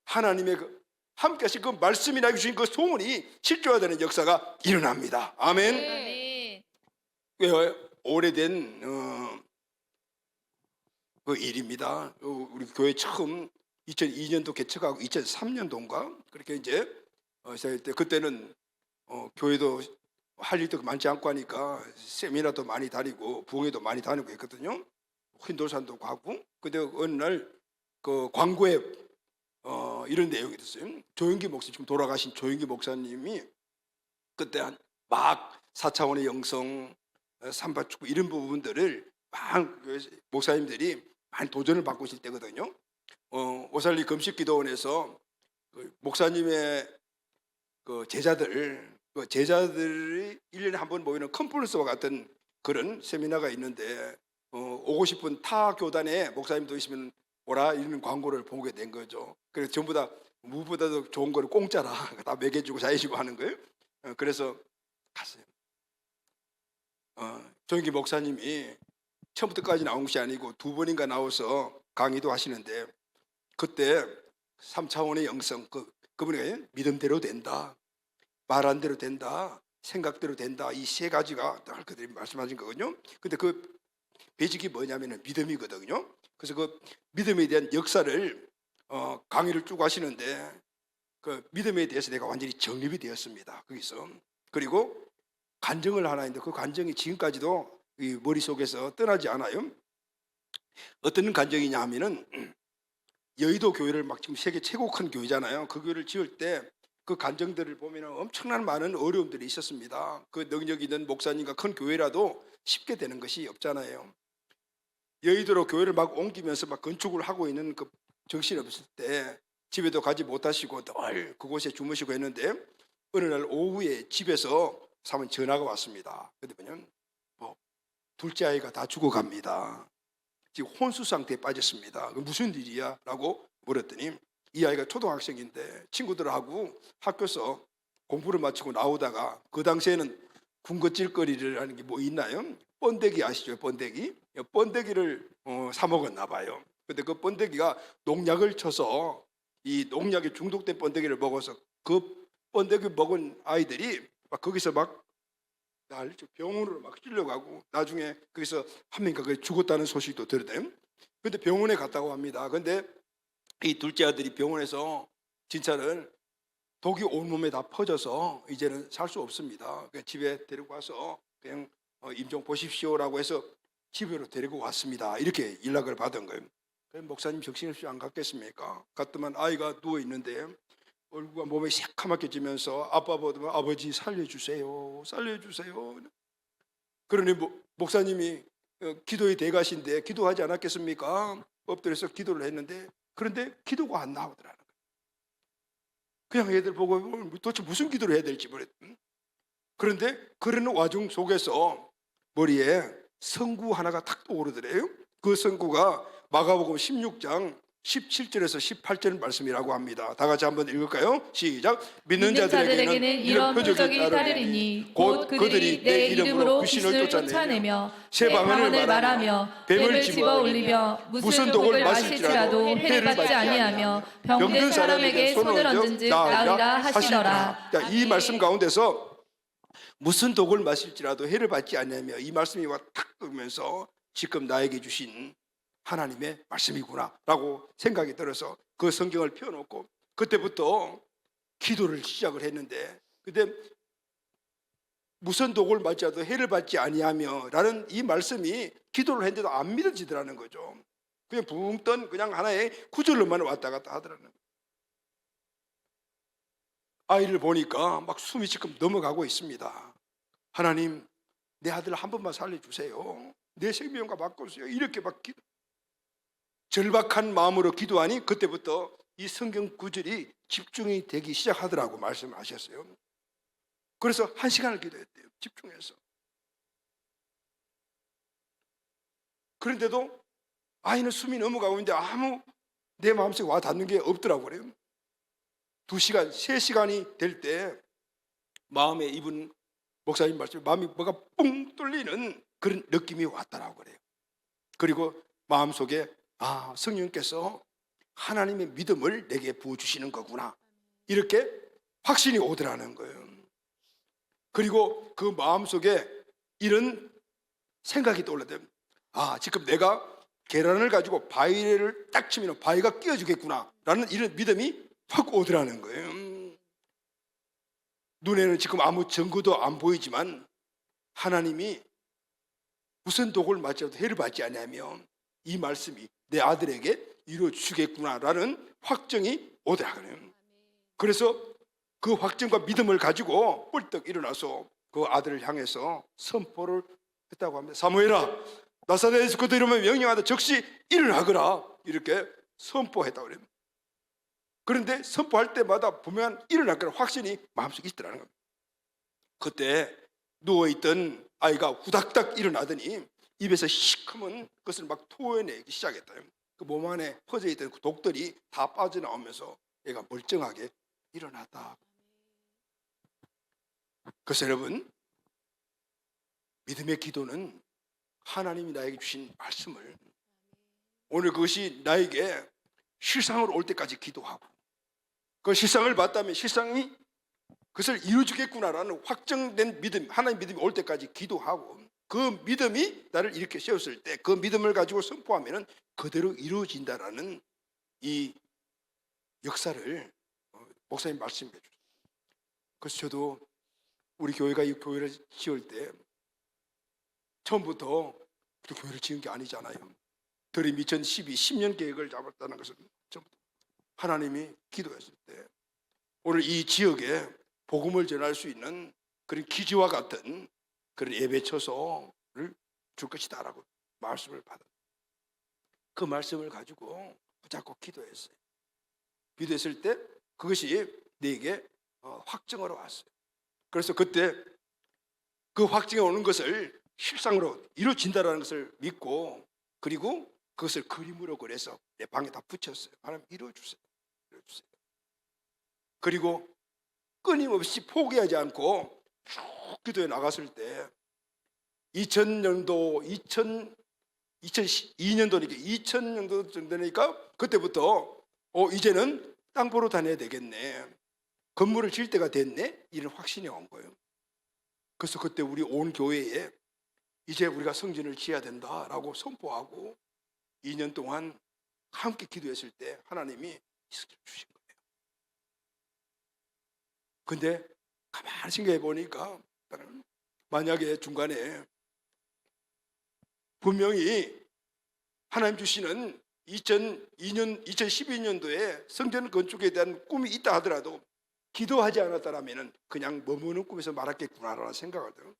하나님의 함께 하신 그 말씀이 나에게 주신 그 소문이 실제화되는 역사가 일어납니다. 아멘. 아멘. 왜 오래된 그 일입니다. 우리 교회 처음 2002년도 개척하고 2003년도인가 그렇게 이제 때 그때는 교회도 할 일도 많지 않고 하니까 세미나도 많이 다니고 부흥회도 많이 다니고 했거든요. 흰돌산도 가고. 근데 어느 날 그 광고에 이런 내용이 있었어요. 조영기 목사, 지금 돌아가신 조영기 목사님이 그때 막 4차원의 영성, 삼바축구 이런 부분들을 막 목사님들이 많이 도전을 받고 있을 때거든요. 오살리 금식기도원에서 그 목사님의 그 제자들이 1년에 한 번 모이는 컨퍼런스와 같은 그런 세미나가 있는데 오고 싶은 타 교단의 목사님도 있으면 오라 이런 광고를 보게 된 거죠. 그래서 전부 다 무보다도 좋은 거를 공짜라 다 먹여주고 자해주고 하는 거예요. 그래서 갔어요. 조영기 목사님이 처음부터까지 나온 것이 아니고 2번인가 나와서 강의도 하시는데 그때 3차원의 영성, 그분이 믿음대로 된다, 말한 대로 된다, 생각대로 된다, 이 3가지가 딱 그들이 말씀하신 거거든요. 근데 그 배직이 뭐냐면 믿음이거든요. 그래서 그 믿음에 대한 역사를 강의를 쭉 하시는데 그 믿음에 대해서 내가 완전히 정립이 되었습니다. 거기서. 그리고 간증을 하나 했는데 그 간증이 지금까지도 이 머릿속에서 떠나지 않아요. 어떤 간증이냐 하면은 여의도 교회를 막 지금 세계 최고 큰 교회잖아요. 그 교회를 지을 때 그 간증들을 보면 엄청난 많은 어려움들이 있었습니다. 그 능력 있는 목사님과 큰 교회라도 쉽게 되는 것이 없잖아요. 여의도로 교회를 막 옮기면서 막 건축을 하고 있는 그 정신이 없을 때 집에도 가지 못하시고 늘 그곳에 주무시고 했는데 어느 날 오후에 집에서 사면 전화가 왔습니다. 그러더니 둘째 아이가 다 죽어갑니다. 지금 혼수 상태에 빠졌습니다. 무슨 일이야? 라고 물었더니 이 아이가 초등학생인데 친구들하고 학교에서 공부를 마치고 나오다가 그 당시에는 군것질거리를 하는 게 뭐 있나요? 번데기 아시죠? 번데기를 사 먹었나 봐요. 근데 그 번데기가 농약을 쳐서 이 농약에 중독된 번데기를 먹어서 그 번데기 먹은 아이들이 막 거기서 막 병원으로 막 찔려가고 나중에 거기서 한 명이 죽었다는 소식도 들었대요. 근데 병원에 갔다고 합니다. 근데 이 둘째 아들이 병원에서 진짜는 독이 온몸에 다 퍼져서 이제는 살 수 없습니다. 그냥 집에 데리고 와서 그냥 임종 보십시오라고 해서 집으로 데리고 왔습니다. 이렇게 연락을 받은 거예요. 그럼 목사님 정신없이 안 갔겠습니까? 갔더만 아이가 누워 있는데 얼굴과 몸이 새카맣게 지면서 아빠 보더만 아버지 살려주세요, 살려주세요. 그러니 목사님이 기도의 대가신데 기도하지 않았겠습니까? 엎드려서 기도를 했는데 그런데 기도가 안 나오더라는 거예요. 그냥 애들 보고 도대체 무슨 기도를 해야 될지 모르겠. 그런데 그런 와중 속에서 머리에 선구 하나가 탁 떠오르더래요. 그 선구가 마가복음 16장 17절에서 18절 말씀이라고 합니다. 다 같이 한번 읽을까요? 시작. 믿는 자들에게는 이런 표적이 따르리니 곧 그들이 내 이름으로 귀신을 쫓아내며 새 방언을 말하며 뱀을 집어 올리며 무슨 독을 마실지라도 해를 받지 아니하며 병든 사람에게 손을 얹은즉 나으리라 하시더라. 자, 이 말씀 가운데서 무슨 독을 마실지라도 해를 받지 아니하며, 이 말씀이 탁 뜨면서 지금 나에게 주신 하나님의 말씀이구나 라고 생각이 들어서 그 성경을 펴놓고 그때부터 기도를 시작을 했는데, 그때 무슨 독을 맞지라도 해를 받지 아니하며 라는 이 말씀이 기도를 했는데도 안 믿어지더라는 거죠. 그냥 붕 뜬 그냥 하나의 구절로만 왔다 갔다 하더라는 거예요. 아이를 보니까 막 숨이 지금 넘어가고 있습니다. 하나님, 내 아들 한 번만 살려주세요. 내 생명과 바꿔주세요. 이렇게 막 절박한 마음으로 기도하니 그때부터 이 성경 구절이 집중이 되기 시작하더라고 말씀하셨어요. 그래서 1시간을 기도했대요. 집중해서. 그런데도 아이는 숨이 넘어가고 있는데 아무 내 마음속에 와 닿는 게 없더라고 그래요. 2시간, 3시간이 될 때 마음에 이분 목사님 말씀에 마음이 뭐가 뿡 뚫리는 그런 느낌이 왔다라고 그래요. 그리고 마음속에 성령께서 하나님의 믿음을 내게 부어주시는 거구나, 이렇게 확신이 오더라는 거예요. 그리고 그 마음속에 이런 생각이 떠올랐대요. 지금 내가 계란을 가지고 바위를 딱 치면 바위가 끼어주겠구나 라는 이런 믿음이 확 오더라는 거예요. 눈에는 지금 아무 증거도 안 보이지만 하나님이 무슨 독을 맞지라도 해를 받지 아니하며 이 말씀이 내 아들에게 이루어주겠구나라는 확정이 오더라고요. 그래서 그 확정과 믿음을 가지고 뿔떡 일어나서 그 아들을 향해서 선포를 했다고 합니다. 사무엘아, 나사렛에서 그들 이름을 명령하다 즉시 일어나거라, 이렇게 선포했다고 그래요. 그런데 선포할 때마다 보면 일어날 거라는 확신이 마음속에 있더라는 겁니다. 그때 누워있던 아이가 후닥닥 일어나더니 입에서 시커먼 것을 막 토해내기 시작했다. 그 몸 안에 퍼져있던 그 독들이 다 빠져나오면서 얘가 멀쩡하게 일어났다. 그래서 여러분, 믿음의 기도는 하나님이 나에게 주신 말씀을, 오늘 그것이 나에게 실상으로 올 때까지 기도하고 그 실상을 봤다면 실상이 그것을 이루어주겠구나라는 확정된 믿음, 하나님 믿음이 올 때까지 기도하고 그 믿음이 나를 이렇게 세웠을 때 그 믿음을 가지고 선포하면 그대로 이루어진다라는 이 역사를 목사님 말씀해 주셨어요. 그래서 저도 우리 교회가 이 교회를 지을 때 처음부터 교회를 지은 게 아니잖아요. 드림 2012 10년 계획을 잡았다는 것은 하나님이 기도했을 때 오늘 이 지역에 복음을 전할 수 있는 그런 기지와 같은 그런 예배 처소를 줄 것이다 라고 말씀을 받았어요. 그 말씀을 가지고 붙잡고 기도했어요. 기도했을 때 그것이 내게 확정으로 왔어요. 그래서 그때 그 확정이 오는 것을 실상으로 이루어진다라는 것을 믿고, 그리고 그것을 그림으로 그려서 내 방에 다 붙였어요. 하나님 이루어주세요. 이루어주세요. 그리고 끊임없이 포기하지 않고 쭉 기도에 나갔을 때 2002년도니까 2000년도 정도 되니까 그때부터 이제는 땅 보러 다녀야 되겠네, 건물을 지을 때가 됐네, 이런 확신이 온 거예요. 그래서 그때 우리 온 교회에 이제 우리가 성전을 지어야 된다라고 선포하고 2년 동안 함께 기도했을 때 하나님이 주신 거예요. 근데 가만히 생각해 보니까 만약에 중간에 분명히 하나님 주시는 2012년도에 성전 건축에 대한 꿈이 있다 하더라도 기도하지 않았다라면 그냥 머무는 꿈에서 말았겠구나라는 생각을 해요.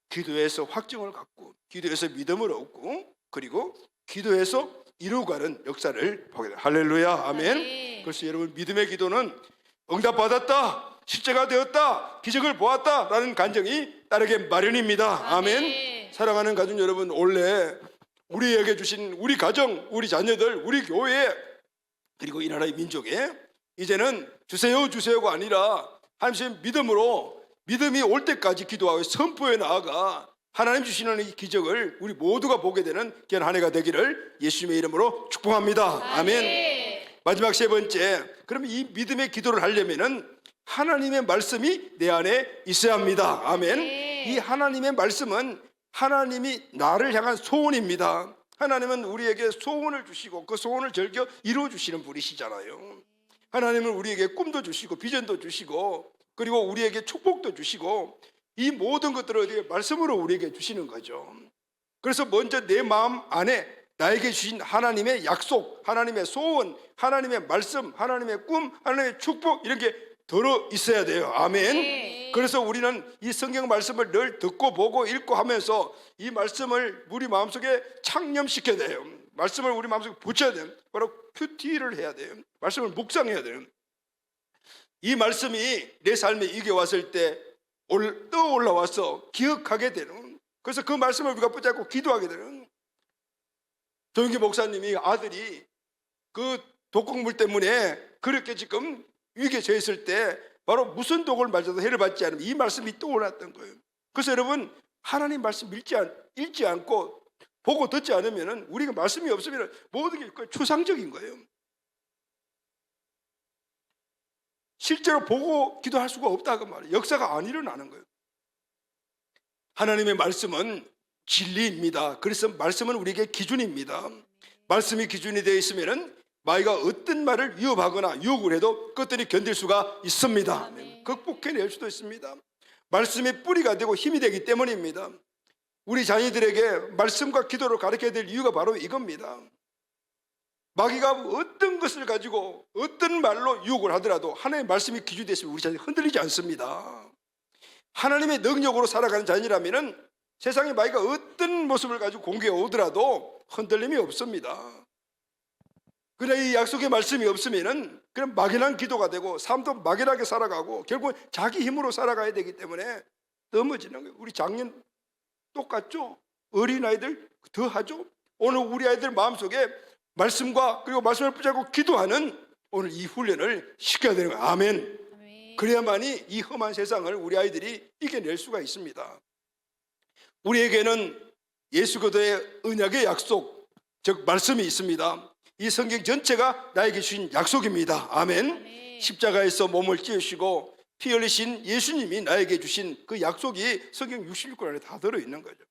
기도해서 확정을 갖고 기도해서 믿음을 얻고 그리고 기도해서 이루어가는 역사를 보게 돼요. 할렐루야, 아멘. 그래서 여러분, 믿음의 기도는 응답받았다, 실제가 되었다, 기적을 보았다라는 간증이 따르게 마련입니다. 아멘. 사랑하는 가족 여러분, 원래 우리에게 주신 우리 가정, 우리 자녀들, 우리 교회, 그리고 이 나라의 민족에 이제는 주세요 주세요가 아니라 하나님의 믿음으로, 믿음이 올 때까지 기도하고 선포해 나아가 하나님 주시는 이 기적을 우리 모두가 보게 되는 귀한 한 해가 되기를 예수님의 이름으로 축복합니다. 아멘. 마지막 세 번째, 그럼 이 믿음의 기도를 하려면은 하나님의 말씀이 내 안에 있어야 합니다. 아멘. 이 하나님의 말씀은 하나님이 나를 향한 소원입니다. 하나님은 우리에게 소원을 주시고 그 소원을 즐겨 이루어 주시는 분이시잖아요. 하나님은 우리에게 꿈도 주시고 비전도 주시고 그리고 우리에게 축복도 주시고 이 모든 것들을 어디에 말씀으로 우리에게 주시는 거죠. 그래서 먼저 내 마음 안에 나에게 주신 하나님의 약속, 하나님의 소원, 하나님의 말씀, 하나님의 꿈, 하나님의 축복 이런 게 들어 있어야 돼요. 아멘. 그래서 우리는 이 성경 말씀을 늘 듣고 보고 읽고 하면서 이 말씀을 우리 마음속에 창념시켜야 돼요. 말씀을 우리 마음속에 붙여야 돼요. 바로 큐티를 해야 돼요. 말씀을 묵상해야 돼요. 이 말씀이 내 삶에 이겨왔을 때 떠올라와서 기억하게 되는, 그래서 그 말씀을 우리가 붙잡고 기도하게 되는. 조영기 목사님이 아들이 그 독극물 때문에 그렇게 지금 위기에 처했을 때 바로 무슨 독을 맞아도 해를 받지 않으면 이 말씀이 떠올랐던 거예요. 그래서 여러분, 하나님 말씀 읽지 않고 보고 듣지 않으면 우리가 말씀이 없으면 모든 게 추상적인 거예요. 실제로 보고 기도할 수가 없다고 말이에요. 역사가 안 일어나는 거예요. 하나님의 말씀은 진리입니다. 그래서 말씀은 우리에게 기준입니다. 말씀이 기준이 되어 있으면 마귀가 어떤 말을 위협하거나 유혹을 해도 그것들이 견딜 수가 있습니다. 극복해낼 수도 있습니다. 말씀이 뿌리가 되고 힘이 되기 때문입니다. 우리 자녀들에게 말씀과 기도를 가르쳐야 될 이유가 바로 이겁니다. 마귀가 어떤 것을 가지고 어떤 말로 유혹을 하더라도 하나님의 말씀이 기준이 됐으면 우리 자녀들이 흔들리지 않습니다. 하나님의 능력으로 살아가는 자녀라면 세상에 마귀가 어떤 모습을 가지고 공격해 오더라도 흔들림이 없습니다. 그러나 이 약속의 말씀이 없으면 그럼 막연한 기도가 되고 삶도 막연하게 살아가고 결국 자기 힘으로 살아가야 되기 때문에 넘어지는 거예요. 우리 작년 똑같죠? 어린아이들 더 하죠? 오늘 우리 아이들 마음속에 말씀과 그리고 말씀을 붙잡고 기도하는 오늘 이 훈련을 시켜야 되는 거예요. 아멘. 그래야만이 이 험한 세상을 우리 아이들이 이겨낼 수가 있습니다. 우리에게는 예수 그리스도의 언약의 약속, 즉 말씀이 있습니다. 이 성경 전체가 나에게 주신 약속입니다. 아멘. 십자가에서 몸을 찢으시고 피 흘리신 예수님이 나에게 주신 그 약속이 성경 66권 안에 다 들어있는 거죠.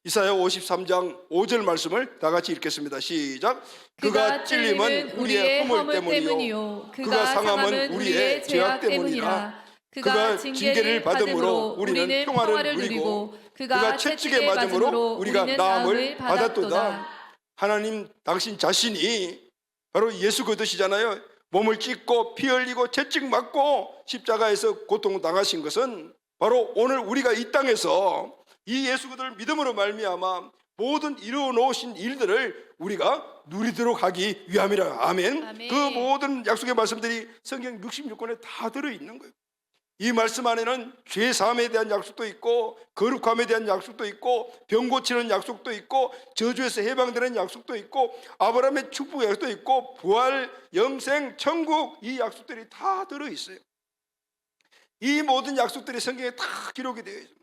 이사야 53장 5절 말씀을 다 같이 읽겠습니다. 시작. 그가 찔림은 우리의 허물 때문이요 그가 상함은 우리의 죄악 때문이라. 그가 징계를 받음으로 우리는 평화를 누리고 그가 채찍에 맞음으로 우리가 나음을 받았도다. 하나님 당신 자신이 바로 예수 그리스도시잖아요. 몸을 찢고 피 흘리고 채찍 맞고 십자가에서 고통을 당하신 것은 바로 오늘 우리가 이 땅에서 이 예수 그리스도를 믿음으로 말미암아 모든 이루어 놓으신 일들을 우리가 누리도록 하기 위함이라. 아멘. 그 모든 약속의 말씀들이 성경 66권에 다 들어있는 거예요. 이 말씀 안에는 죄 사함에 대한 약속도 있고 거룩함에 대한 약속도 있고 병 고치는 약속도 있고 저주에서 해방되는 약속도 있고 아브라함의 축복의 약속도 있고 부활, 영생, 천국 이 약속들이 다 들어있어요. 이 모든 약속들이 성경에 다 기록이 되어 있습니다.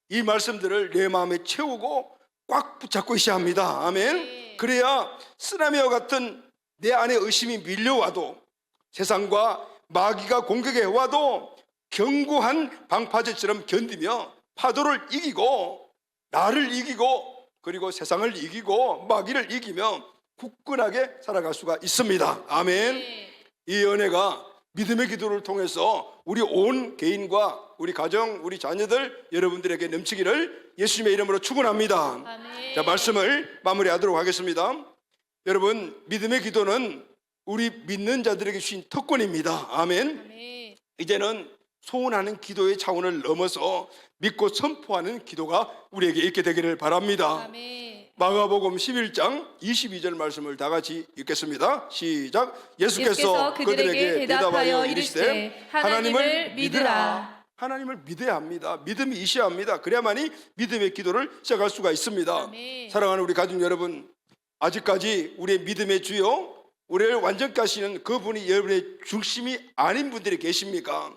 이 말씀들을 내 마음에 채우고 꽉 붙잡고 있어야 합니다. 아멘. 그래야 쓰나미와 같은 내 안에 의심이 밀려와도 세상과 마귀가 공격해 와도 견고한 방파제처럼 견디며 파도를 이기고 나를 이기고 그리고 세상을 이기고 마귀를 이기며 굳건하게 살아갈 수가 있습니다. 아멘. 이 은혜가 믿음의 기도를 통해서 우리 온 개인과 우리 가정, 우리 자녀들 여러분들에게 넘치기를 예수님의 이름으로 축원합니다. 아멘. 자, 말씀을 마무리하도록 하겠습니다. 여러분, 믿음의 기도는 우리 믿는 자들에게 주신 특권입니다. 아멘. 아멘. 이제는 소원하는 기도의 차원을 넘어서 믿고 선포하는 기도가 우리에게 있게 되기를 바랍니다. 아멘. 마가복음 11장 22절 말씀을 다 같이 읽겠습니다. 시작. 예수께서 그들에게 대답하여 이르시되 하나님을 믿으라. 하나님을 믿어야 합니다. 믿음이 있어야 합니다. 그래야만이 믿음의 기도를 시작할 수가 있습니다. 아멘. 사랑하는 우리 가족 여러분, 아직까지 우리의 믿음의 주요, 우리를 완전케 하시는 그분이 여러분의 중심이 아닌 분들이 계십니까?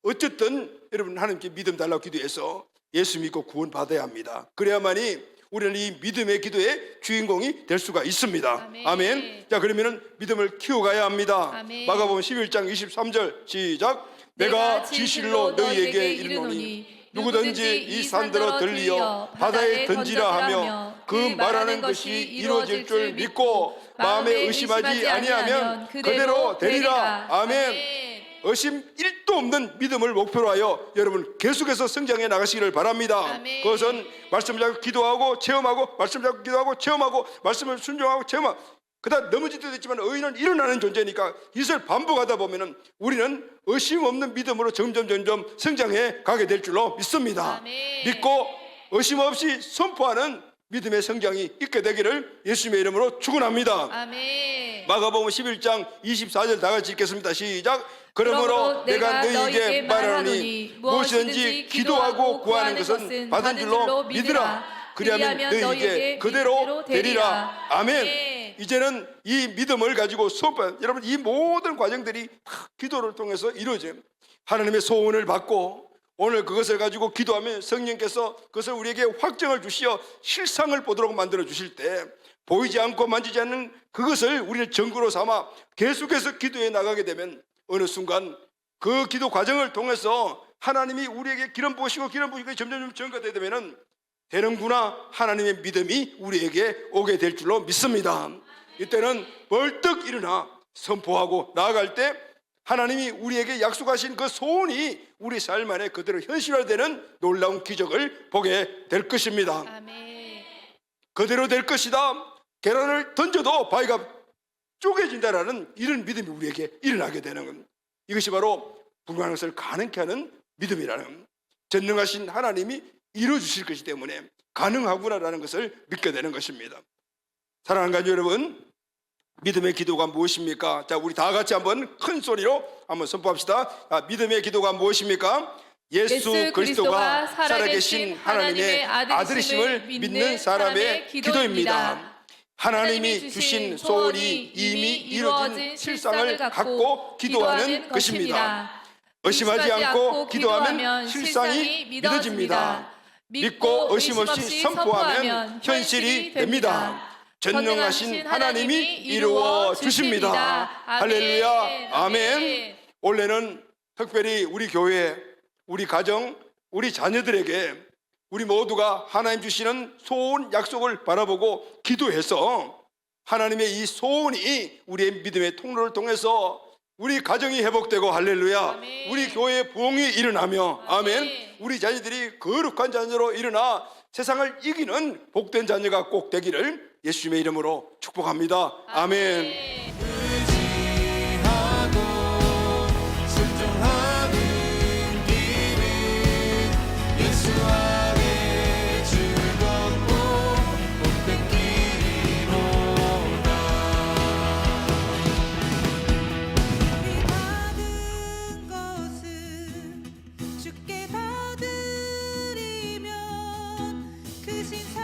어쨌든 여러분 하나님께 믿음 달라고 기도해서 예수 믿고 구원받아야 합니다. 그래야만이 우리는 이 믿음의 기도의 주인공이 될 수가 있습니다. 아멘. 아멘. 자, 그러면은 믿음을 키워가야 합니다. 아멘. 마가복음 11장 23절 시작. 내가 진실로 너희에게 이르노니 누구든지 이 산더러 들리어 바다에 던지라 하며 그 말하는 것이 이루어질 줄 믿고 마음에 의심하지 아니하면 그대로 되리라. 아멘. 의심 1도 없는 믿음을 목표로 하여 여러분 계속해서 성장해 나가시기를 바랍니다. 아멘. 그것은 말씀을 잡고 기도하고 체험하고, 말씀을 잡고 기도하고 체험하고, 말씀을 순종하고 체험하고, 그다음 넘어질 때도 있지만 의인은 일어나는 존재니까 이것을 반복하다 보면은 우리는 의심 없는 믿음으로 점점 성장해 가게 될 줄로 믿습니다. 아멘. 믿고 의심 없이 선포하는 믿음의 성장이 있게 되기를 예수님의 이름으로 축원합니다. 아멘. 마가복음 11장 24절 다 같이 읽겠습니다. 시작. 그러므로 내가 너희에게 말하노니 무엇이든지 기도하고 구하는 것은 받은 줄로 믿으라. 그리하면 너희에게 그대로 되리라. 아멘. 이제는 이 믿음을 가지고 여러분 이 모든 과정들이 기도를 통해서 이루어져요. 하나님의 소원을 받고 오늘 그것을 가지고 기도하면 성령께서 그것을 우리에게 확정을 주시어 실상을 보도록 만들어 주실 때 보이지 않고 만지지 않는 그것을 우리를 증거로 삼아 계속해서 기도해 나가게 되면 어느 순간 그 기도 과정을 통해서 하나님이 우리에게 기름 부으시고 점점 증거되게 되면은 되는구나 하나님의 믿음이 우리에게 오게 될 줄로 믿습니다. 이때는 벌떡 일어나 선포하고 나아갈 때 하나님이 우리에게 약속하신 그 소원이 우리 삶 안에 그대로 현실화되는 놀라운 기적을 보게 될 것입니다. 아멘. 그대로 될 것이다. 계란을 던져도 바위가 쪼개진다라는 이런 믿음이 우리에게 일어나게 되는 것. 이것이 바로 불가능한 것을 가능케 하는 믿음이라는, 전능하신 하나님이 이루어주실 것이기 때문에 가능하구나라는 것을 믿게 되는 것입니다. 사랑하는 가족 여러분, 믿음의 기도가 무엇입니까? 자, 우리 다 같이 한번 큰 소리로 한번 선포합시다. 자, 믿음의 기도가 무엇입니까? 예수 그리스도가 살아계신 하나님의 아들이심을 믿는 사람의 기도입니다. 하나님이 주신 소원이 이미 이루어진 실상을 갖고 기도하는 것입니다. 의심하지 않고 기도하면 실상이 믿어집니다. 믿고 의심 없이 선포하면 현실이 됩니다. 전능하신 하나님이 이루어 주십니다. 할렐루야. 아멘. 올해는 특별히 우리 교회, 우리 가정, 우리 자녀들에게 우리 모두가 하나님 주시는 소원 약속을 바라보고 기도해서 하나님의 이 소원이 우리의 믿음의 통로를 통해서 우리 가정이 회복되고 할렐루야. 아멘. 우리 교회의 부흥이 일어나며 아멘. 우리 자녀들이 거룩한 자녀로 일어나 세상을 이기는 복된 자녀가 꼭 되기를 예수님의 이름으로 축복합니다. 아멘. 의지하고 순종하는 길은 예수 안에 즐겁고 복된 길이로다. 받은 것은 주께 다 드리면 그 신사